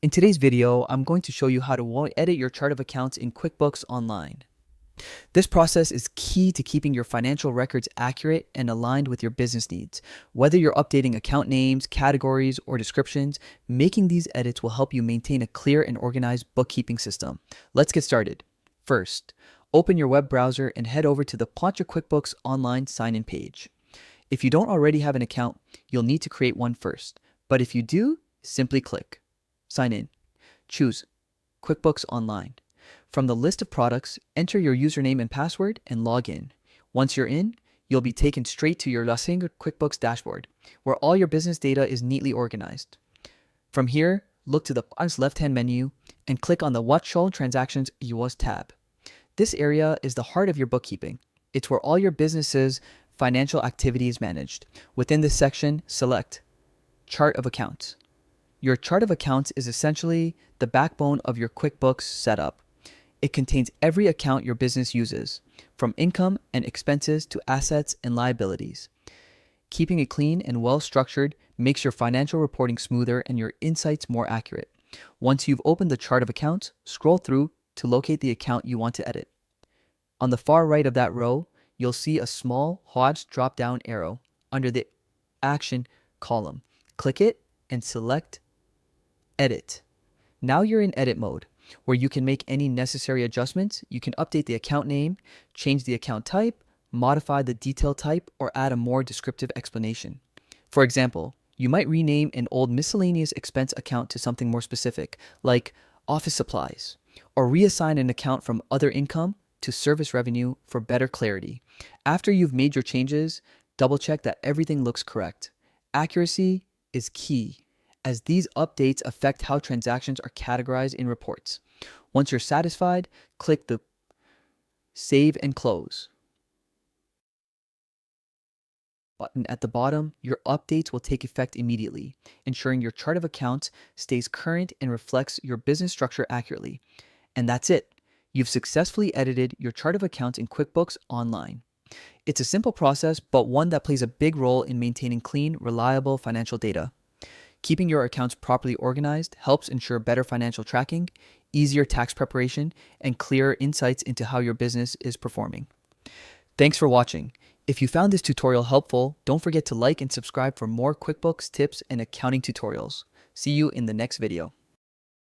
In today's video, I'm going to show you how to edit your chart of accounts in QuickBooks Online. This process is key to keeping your financial records accurate and aligned with your business needs. Whether you're updating account names, categories, or descriptions, making these edits will help you maintain a clear and organized bookkeeping system. Let's get started. First, open your web browser and head over to the Launch Your QuickBooks Online sign-in page. If you don't already have an account, you'll need to create one first. But if you do, simply click Sign in. Choose QuickBooks Online. From the list of products, enter your username and password and log in. Once you're in, you'll be taken straight to your QuickBooks dashboard, where all your business data is neatly organized. From here, look to the left-hand menu and click on the What Show Transactions US tab. This area is the heart of your bookkeeping. It's where all your business's financial activity is managed. Within this section, select Chart of Accounts. Your chart of accounts is essentially the backbone of your QuickBooks setup. It contains every account your business uses, from income and expenses to assets and liabilities. Keeping it clean and well structured makes your financial reporting smoother and your insights more accurate. Once you've opened the chart of accounts, scroll through to locate the account you want to edit. On the far right of that row, you'll see a small Hodge drop-down arrow under the Action column. Click it and select Edit. Now you're in edit mode, where you can make any necessary adjustments. You can update the account name, change the account type, modify the detail type, or add a more descriptive explanation. For example, you might rename an old miscellaneous expense account to something more specific, like office supplies, or reassign an account from other income to service revenue for better clarity. After you've made your changes, double check that everything looks correct. Accuracy is key, as these updates affect how transactions are categorized in reports. Once you're satisfied, click the Save and Close button at the bottom. Your updates will take effect immediately, ensuring your chart of accounts stays current and reflects your business structure accurately. And that's it. You've successfully edited your chart of accounts in QuickBooks Online. It's a simple process, but one that plays a big role in maintaining clean, reliable financial data. Keeping your accounts properly organized helps ensure better financial tracking, easier tax preparation, and clearer insights into how your business is performing. Thanks for watching. If you found this tutorial helpful, don't forget to like and subscribe for more QuickBooks tips and accounting tutorials. See you in the next video.